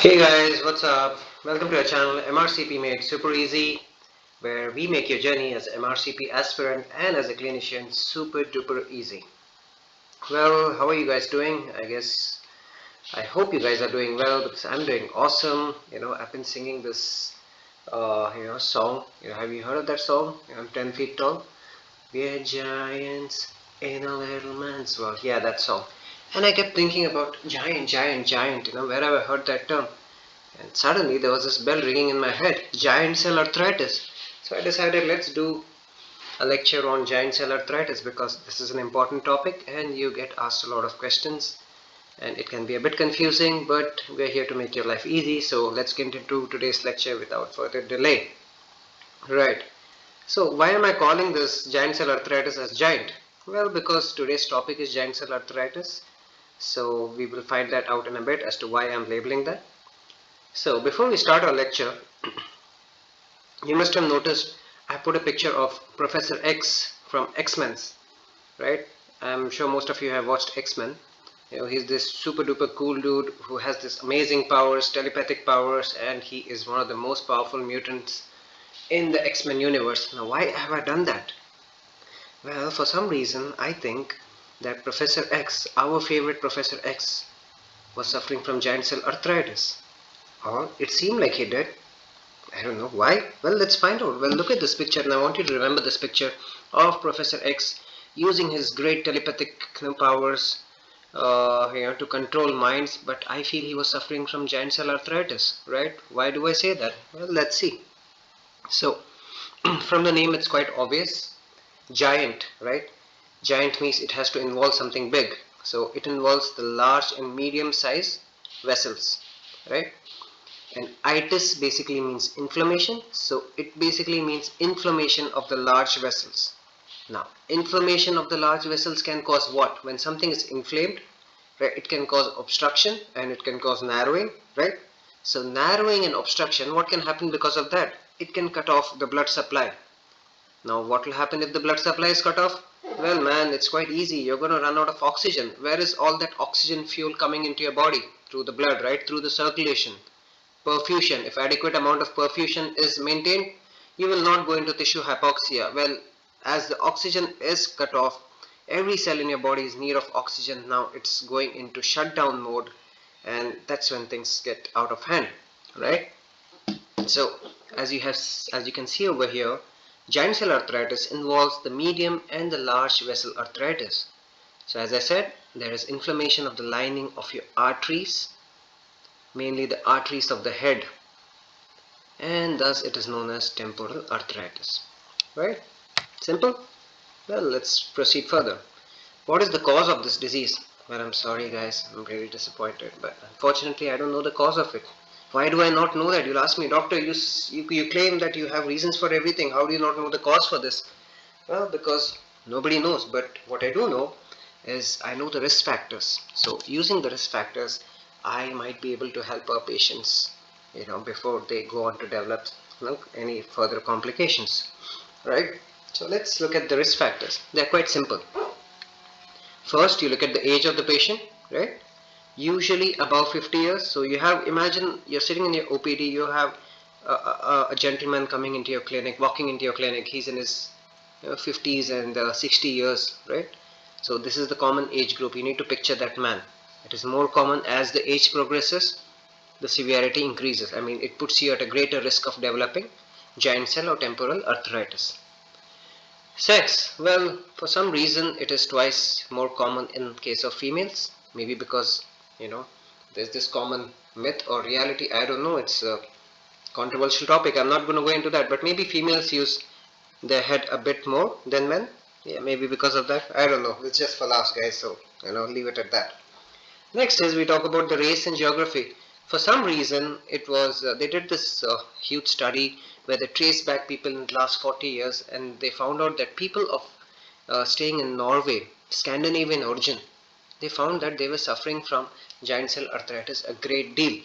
Hey guys, what's up? Welcome to our channel MRCP Made Super Easy, where we make your journey as MRCP aspirant and as a clinician super duper easy. Well, how are you guys doing? I hope you guys are doing well because I'm doing awesome. I've been singing this song. Have you heard of that song? I'm 10 feet tall. We're giants in a little man's world. Yeah, that song. And I kept thinking about giant, giant, giant, wherever I heard that term. And suddenly there was this bell ringing in my head, giant cell arthritis. So I decided let's do a lecture on giant cell arthritis because this is an important topic and you get asked a lot of questions and it can be a bit confusing, but we're here to make your life easy. So let's get into today's lecture without further delay. Right. So why am I calling this giant cell arthritis as giant? Well, because today's topic is giant cell arthritis. So we will find that out in a bit as to why I'm labeling that. So before we start our lecture, you must have noticed I put a picture of Professor X from X-Men, right? I'm sure most of you have watched X-Men. He's this super duper cool dude who has this amazing powers, telepathic powers, and he is one of the most powerful mutants in the X-Men universe. Now, why have I done that? Well, for some reason, I think that Professor X, our favorite Professor X, was suffering from giant cell arthritis. Or it seemed like he did. I don't know why. Well, let's find out. Well, look at this picture, and I want you to remember this picture of Professor X using his great telepathic powers, to control minds. But I feel he was suffering from giant cell arthritis, right? Why do I say that? Well, let's see. So, from the name, it's quite obvious. Giant, right? Giant means it has to involve something big. So it involves the large and medium size vessels, right? And itis basically means inflammation, so it basically means inflammation of the large vessels. Now, inflammation of the large vessels can cause what? When something is inflamed, right, it can cause obstruction and it can cause narrowing, right? So narrowing and obstruction, what can happen because of that? It can cut off the blood supply. Now, what will happen if the blood supply is cut off? Well, man, it's quite easy. You're going to run out of oxygen. Where is all that oxygen fuel coming into your body? Through the blood, right? Through the circulation. Perfusion, if adequate amount of perfusion is maintained, you will not go into tissue hypoxia. Well, as the oxygen is cut off, every cell in your body is in need of oxygen. Now it's going into shutdown mode, and that's when things get out of hand, right? So as you can see over here, giant cell arthritis involves the medium and the large vessel arthritis. So as I said, there is inflammation of the lining of your arteries, mainly the arteries of the head, and thus it is known as temporal arteritis. Right? Simple? Well, let's proceed further. What is the cause of this disease? Well, I'm sorry guys, I'm really disappointed, but unfortunately I don't know the cause of it. Why do I not know that? You'll ask me, doctor, you claim that you have reasons for everything. How do you not know the cause for this? Well, because nobody knows, but what I do know is I know the risk factors. So using the risk factors, I might be able to help our patients, before they go on to develop, any further complications, right? So let's look at the risk factors. They're quite simple. First, you look at the age of the patient, right? Usually above 50 years. So you have, imagine you're sitting in your OPD, you have a gentleman coming into your clinic, walking into your clinic. He's in his 50s and 60 years, right? So this is the common age group. You need to picture that man. It is more common as the age progresses, the severity increases. I mean, it puts you at a greater risk of developing giant cell or temporal arthritis. Sex, well, for some reason it is twice more common in case of females. Maybe because, you know, there's this common myth or reality. I don't know. It's a controversial topic. I'm not going to go into that. But maybe females use their head a bit more than men. Yeah, maybe because of that. I don't know. It's just for laughs, guys. So, leave it at that. Next is we talk about the race and geography. For some reason, it was they did this huge study where they traced back people in the last 40 years, and they found out that people of staying in Norway, Scandinavian origin, they found that they were suffering from giant cell arthritis a great deal.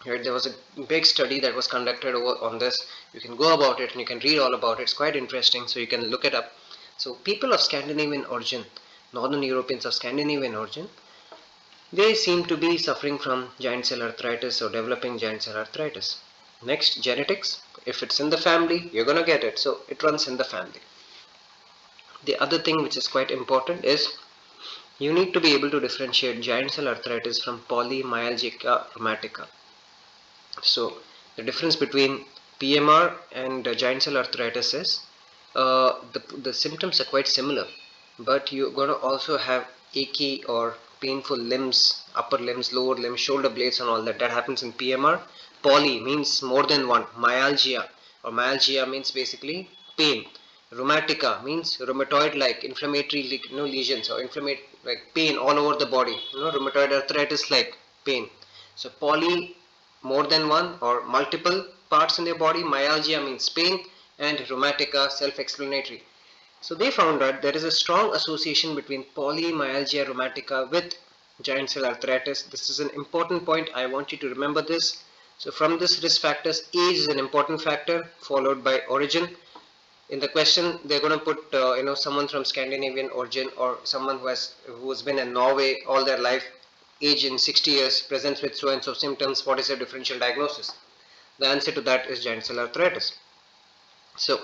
Right, there was a big study that was conducted on this. You can go about it and you can read all about it. It's quite interesting, so you can look it up. So people of Scandinavian origin, Northern Europeans of Scandinavian origin, They seem to be suffering from giant cell arthritis or developing giant cell arthritis. Next, genetics. If it's in the family, you're gonna get it. So it runs in the family. The other thing which is quite important is you need to be able to differentiate giant cell arthritis from polymyalgia rheumatica. So the difference between PMR and giant cell arthritis is the symptoms are quite similar, but you're going to also have achy or painful limbs, upper limbs, lower limbs, shoulder blades and all that. That happens in PMR. Poly means more than one. Myalgia or myalgia means basically pain. Rheumatica means rheumatoid like inflammatory lesions or inflammatory like pain all over the body. Rheumatoid arthritis like pain. So poly, more than one or multiple parts in their body. Myalgia means pain, and rheumatica self-explanatory. So they found that there is a strong association between polymyalgia rheumatica with giant cell arthritis. This is an important point. I want you to remember this. So from this risk factors, age is an important factor, followed by origin. In the question, they're going to put someone from Scandinavian origin or someone who's been in Norway all their life, age in 60 years, presents with so and so symptoms. What is the differential diagnosis? The answer to that is giant cell arthritis. So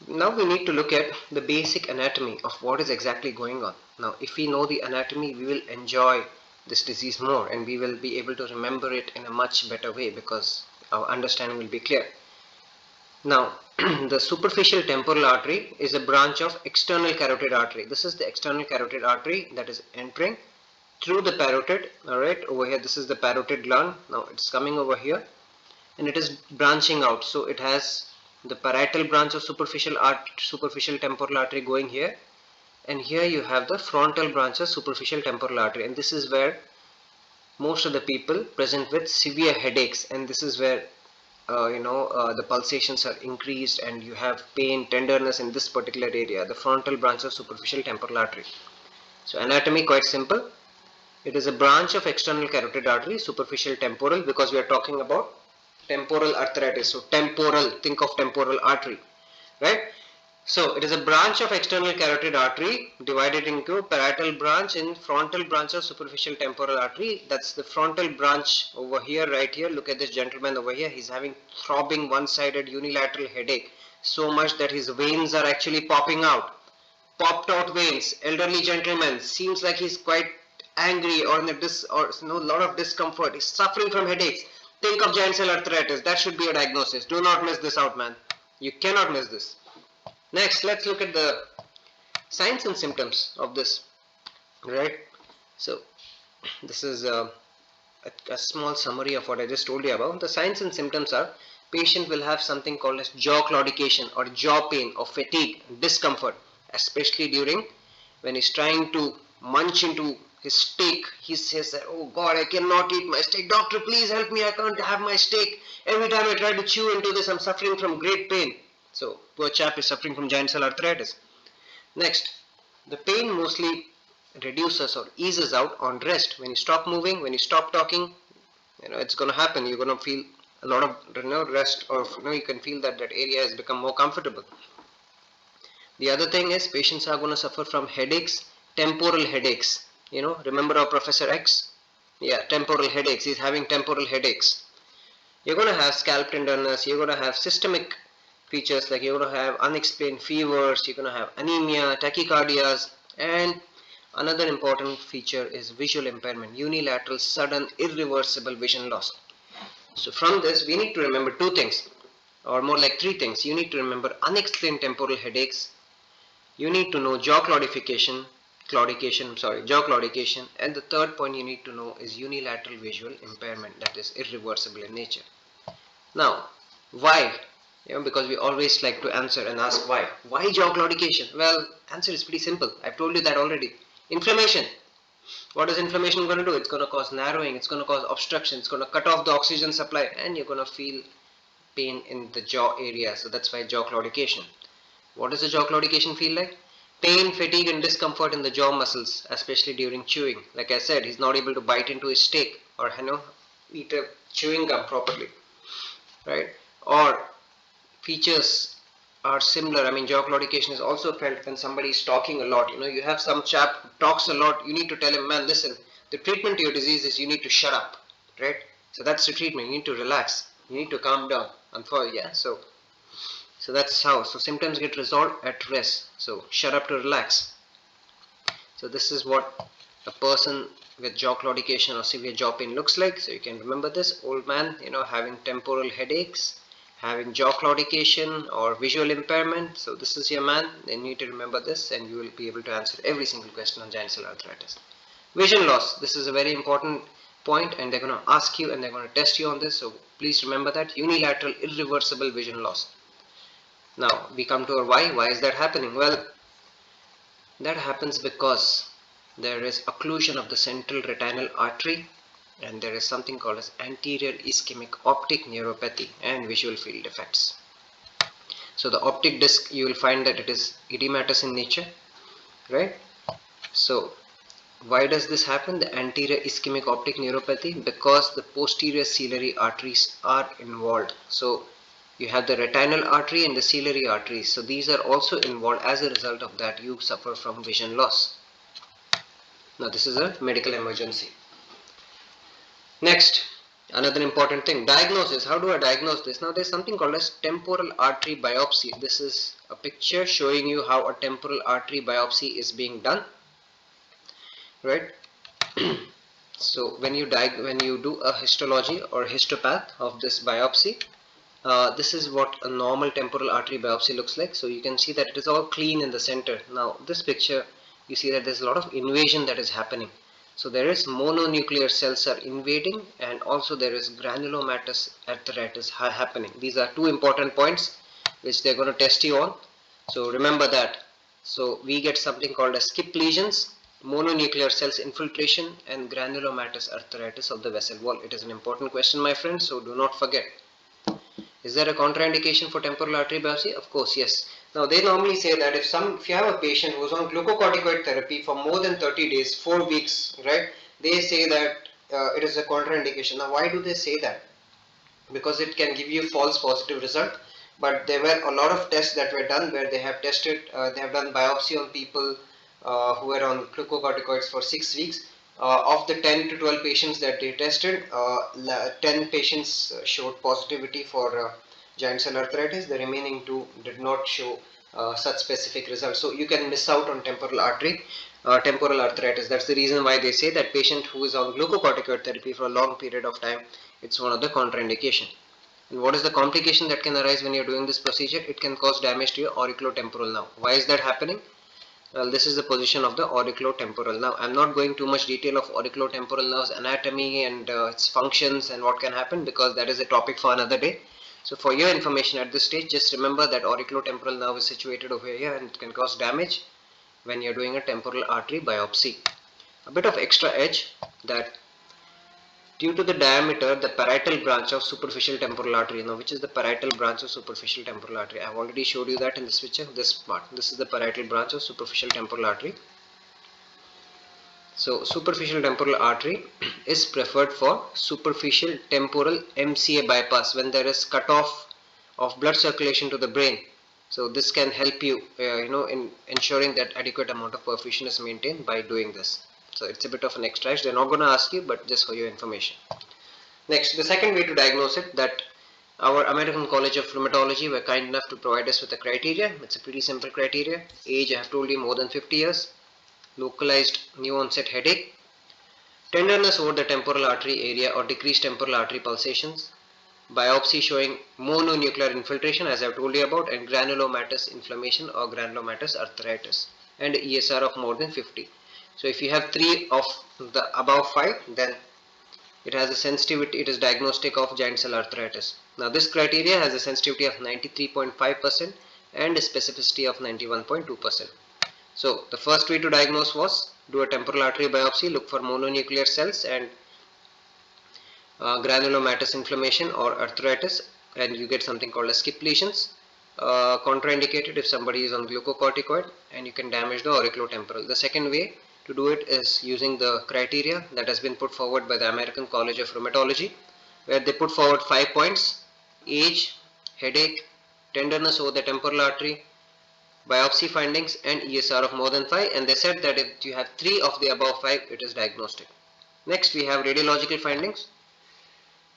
now we need to look at the basic anatomy of what is exactly going on. Now if we know the anatomy, we will enjoy this disease more and we will be able to remember it in a much better way because our understanding will be clear. Now the superficial temporal artery is a branch of external carotid artery. This is the external carotid artery that is entering through the parotid. Alright, over here this is the parotid gland. Now it's coming over here and it is branching out. So it has the parietal branch of superficial temporal artery going here, and here you have the frontal branch of superficial temporal artery, and this is where most of the people present with severe headaches, and this is where the pulsations are increased and you have pain, tenderness in this particular area, the frontal branch of superficial temporal artery. So anatomy quite simple. It is a branch of external carotid artery, superficial temporal, because we are talking about temporal arteritis. So temporal, think of temporal artery, right? So it is a branch of external carotid artery divided into parietal branch and frontal branch of superficial temporal artery. That's the frontal branch over here, right here. Look at this gentleman over here. He's having throbbing one-sided unilateral headache, so much that his veins are actually popping out. Popped out veins. Elderly gentleman, seems like he's quite angry or in a lot of discomfort. He's suffering from headaches. Think of giant cell arthritis. That should be your diagnosis. Do not miss this out, man. You cannot miss this. Next, let's look at the signs and symptoms of this. Right? So, this is a small summary of what I just told you about. The signs and symptoms are: patient will have something called as jaw claudication or jaw pain or fatigue, discomfort, especially during when he's trying to munch into his steak. He says that, oh God, I cannot eat my steak. Doctor, please help me. I can't have my steak. Every time I try to chew into this, I'm suffering from great pain. So, poor chap is suffering from giant cell arthritis. Next, the pain mostly reduces or eases out on rest. When you stop moving, when you stop talking, it's going to happen. You're going to feel a lot of rest, or you can feel that area has become more comfortable. The other thing is patients are going to suffer from headaches, temporal headaches. Remember our Professor X? Yeah, temporal headaches. He's having temporal headaches. You're going to have scalp tenderness. You're going to have systemic features like you're going to have unexplained fevers. You're going to have anemia, tachycardias, and another important feature is visual impairment, unilateral, sudden, irreversible vision loss. So from this, we need to remember two things, or more like three things. You need to remember unexplained temporal headaches. You need to know jaw claudication, and the third point you need to know is unilateral visual impairment, that is irreversible in nature. Now, why? Because we always like to answer and ask why. Why jaw claudication? Well, answer is pretty simple. I've told you that already. Inflammation. What is inflammation going to do? It's going to cause narrowing, it's going to cause obstruction, it's going to cut off the oxygen supply, and you're going to feel pain in the jaw area. So that's why jaw claudication. What does the jaw claudication feel like? Pain, fatigue and discomfort in the jaw muscles, especially during chewing. Like I said, he's not able to bite into his steak or eat a chewing gum properly, right? Or features are similar. I mean, jaw claudication is also felt when somebody is talking a lot. You have some chap who talks a lot. You need to tell him, man, listen, The treatment to your disease is you need to shut up, right? So that's the treatment. You need to relax. You need to calm down. So that's how. So symptoms get resolved at rest. So shut up to relax. So this is what a person with jaw claudication or severe jaw pain looks like. So you can remember this old man, having temporal headaches, having jaw claudication or visual impairment. So this is your man. Then you need to remember this, and you will be able to answer every single question on giant cell arthritis. Vision loss. This is a very important point, and they're going to ask you and they're going to test you on this. So please remember that unilateral irreversible vision loss. Now we come to our why. Why is that happening? Well, that happens because there is occlusion of the central retinal artery, and there is something called as anterior ischemic optic neuropathy and visual field defects. So the optic disc, you will find that it is edematous in nature, right? So why does this happen? The anterior ischemic optic neuropathy, because the posterior ciliary arteries are involved. So you have the retinal artery and the ciliary arteries. So these are also involved. As a result of that, you suffer from vision loss. Now this is a medical emergency. Next, another important thing, diagnosis. How do I diagnose this? Now there's something called as temporal artery biopsy. This is a picture showing you how a temporal artery biopsy is being done, right? So when you do a histology or histopath of this biopsy, this is what a normal temporal artery biopsy looks like. So you can see that it is all clean in the center. Now this picture, you see that there's a lot of invasion that is happening. So there is mononuclear cells are invading, and also there is granulomatous arteritis happening. These are two important points which they're going to test you on. So remember that. So we get something called as skip lesions, mononuclear cells infiltration, and granulomatous arteritis of the vessel wall. It is an important question, my friends, so do not forget. Is there a contraindication for temporal artery biopsy? Of course, yes. Now they normally say that if you have a patient who is on glucocorticoid therapy for more than 30 days, 4 weeks, right? They say that it is a contraindication. Now why do they say that? Because it can give you false positive result. But there were a lot of tests that were done where they have done biopsy on people who were on glucocorticoids for 6 weeks. Of the 10 to 12 patients that they tested, 10 patients showed positivity for giant cell arthritis. The remaining 2 did not show such specific results. So you can miss out on temporal arthritis. That's the reason why they say that patient who is on glucocorticoid therapy for a long period of time, it's one of the contraindication. And what is the complication that can arise when you're doing this procedure? It can cause damage to your auriculotemporal nerve. Why is that happening? Well, this is the position of the auriculotemporal. Now, I'm not going too much detail of auriculotemporal nerves anatomy and its functions and what can happen, because that is a topic for another day. So for your information at this stage, just remember that auriculotemporal nerve is situated over here and it can cause damage when you're doing a temporal artery biopsy. A bit of extra edge, that due to the diameter, the parietal branch of superficial temporal artery. Now, which is the parietal branch of superficial temporal artery? I have already showed you that in this picture, this part. This is the parietal branch of superficial temporal artery. So, superficial temporal artery is preferred for superficial temporal MCA bypass when there is cutoff of blood circulation to the brain. So, this can help you, in ensuring that adequate amount of perfusion is maintained by doing this. So it's a bit of an extra edge. They're not going to ask you, but just for your information. Next, the second way to diagnose it, that our American College of Rheumatology were kind enough to provide us with a criteria. It's a pretty simple criteria. Age, I have told you, more than 50 years. Localized new onset headache. Tenderness over the temporal artery area or decreased temporal artery pulsations. Biopsy showing mononuclear infiltration, as I have told you about, and granulomatous inflammation or granulomatous arthritis, and ESR of more than 50. So if you have 3 of the above 5, then it has a sensitivity, it is diagnostic of giant cell arthritis. Now this criteria has a sensitivity of 93.5% and a specificity of 91.2%. So the first way to diagnose was do a temporal artery biopsy, look for mononuclear cells and granulomatous inflammation or arthritis, and you get something called as skip lesions. Contraindicated if somebody is on glucocorticoid, and you can damage the auriculotemporal. The second way to do it is using the criteria that has been put forward by the American College of Rheumatology, where they put forward 5 points: age, headache, tenderness over the temporal artery, biopsy findings, and ESR of more than 5. And they said that if you have 3 of the above 5, it is diagnostic. Next we have radiological findings.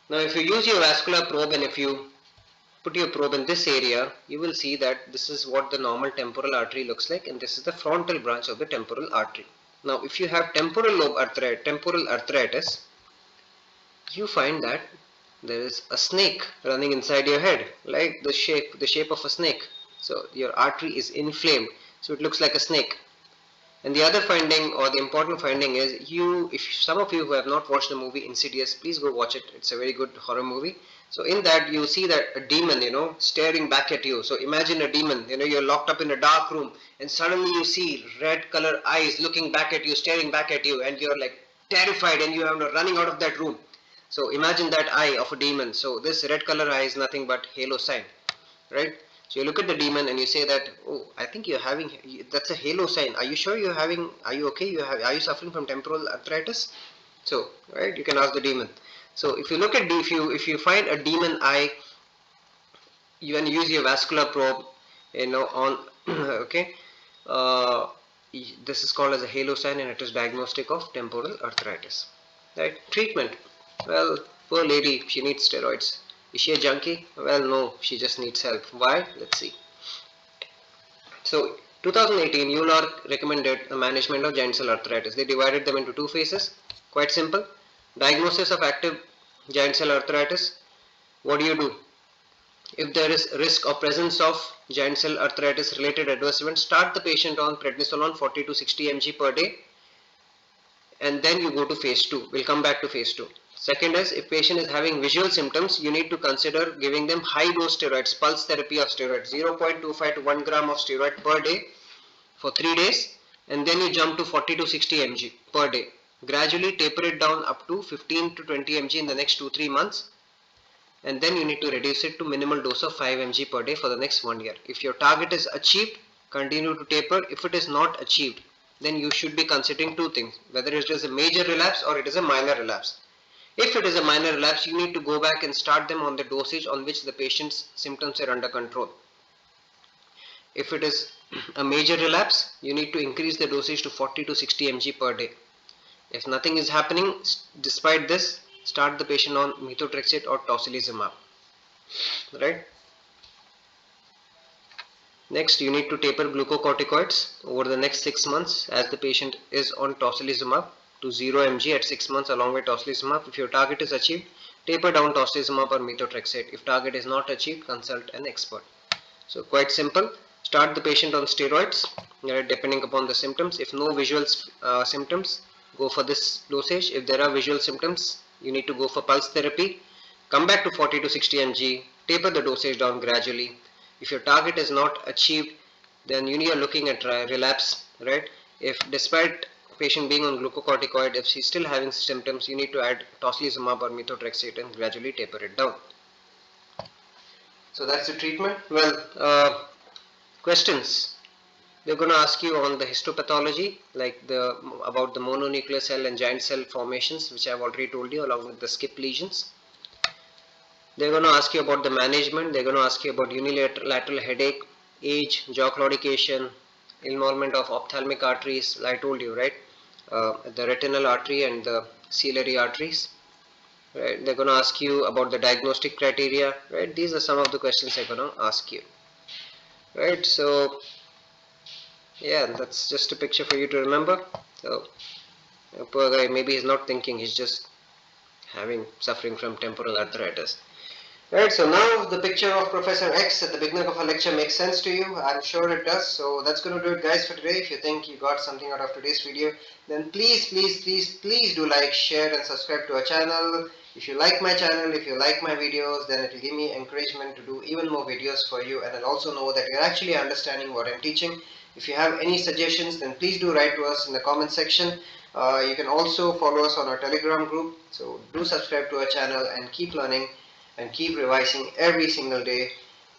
Now if you use your vascular probe and if you put your probe in this area, you will see that this is what the normal temporal artery looks like, and this is the frontal branch of the temporal artery. Now if you have temporal lobe arteritis, temporal arteritis, you find that there is a snake running inside your head, like the shape of a snake. So your artery is inflamed, so it looks like a snake. And the other finding, or the important finding, is if some of you who have not watched the movie Insidious, please go watch it. It's a very good horror movie. So in that you see that a demon, staring back at you. So imagine a demon, you're locked up in a dark room and suddenly you see red color eyes looking back at you, staring back at you, and you're like terrified and you are running out of that room. So imagine that eye of a demon. So this red color eye is nothing but halo sign, right? So you look at the demon and you say that, oh, I think you're having, that's a halo sign. Are you sure are you okay? Are you suffering from temporal arteritis? So, right, you can ask the demon. So if you look at, if you find a demon eye, you can use your vascular probe, on, okay, uh, this is called as a halo sign and it is diagnostic of temporal arteritis, right? Treatment, well, poor lady, she needs steroids. Is she a junkie? Well, no, she just needs help. Why? Let's see. So 2018, EULAR recommended the management of giant cell arteritis. They divided them into two phases. Quite simple. Diagnosis of active giant cell arteritis. What do? If there is risk or presence of giant cell arteritis related adverse events, start the patient on prednisolone 40 to 60 mg per day, and then you go to phase 2. We'll come back to phase 2. Second is, if patient is having visual symptoms, you need to consider giving them high dose steroids, pulse therapy of steroids, 0.25 to 1 gram of steroid per day for 3 days, and then you jump to 40 to 60 mg per day. Gradually taper it down up to 15 to 20 mg in the next 2-3 months, and then you need to reduce it to minimal dose of 5 mg per day for the next 1 year. If your target is achieved, continue to taper. If it is not achieved, then you should be considering two things, whether it is a major relapse or it is a minor relapse. If it is a minor relapse, you need to go back and start them on the dosage on which the patient's symptoms are under control. If it is a major relapse, you need to increase the dosage to 40 to 60 mg per day. If nothing is happening despite this, start the patient on methotrexate or tocilizumab, right? Next, you need to taper glucocorticoids over the next 6 months as the patient is on tocilizumab to 0 mg at 6 months along with tocilizumab. If your target is achieved, taper down tocilizumab or methotrexate. If target is not achieved, consult an expert. So quite simple. Start the patient on steroids, depending upon the symptoms. If no visual symptoms, go for this dosage. If there are visual symptoms, you need to go for pulse therapy. Come back to 40 to 60 mg, taper the dosage down gradually. If your target is not achieved, then you are looking at relapse, right? If despite patient being on glucocorticoid, if she's still having symptoms, you need to add tocilizumab or methotrexate and gradually taper it down. So that's the treatment. Well, questions. They're going to ask you on the histopathology, like about the mononuclear cell and giant cell formations, which I've already told you, along with the skip lesions. They're going to ask you about the management. They're going to ask you about unilateral headache, age, jaw claudication, involvement of ophthalmic arteries. I told you, right? The retinal artery and the ciliary arteries. Right? They're going to ask you about the diagnostic criteria. Right? These are some of the questions they're going to ask you. Right? So, yeah, that's just a picture for you to remember. So, poor guy, maybe he's not thinking. He's just suffering from temporal arteritis. Right, so now the picture of Professor X at the beginning of a lecture makes sense to you. I'm sure it does. So that's going to do it, guys, for today. If you think you got something out of today's video, then please do like, share and subscribe to our channel. If you like my channel, if you like my videos, then it will give me encouragement to do even more videos for you, and I'll also know that you're actually understanding what I'm teaching. If you have any suggestions, then please do write to us in the comment section. You can also follow us on our Telegram group. So do subscribe to our channel and keep learning and keep revising every single day,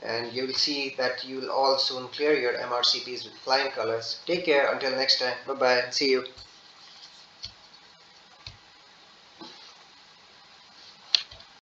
and you will see that you will all soon clear your MRCPs with flying colors. Take care until next time. Bye bye. See you.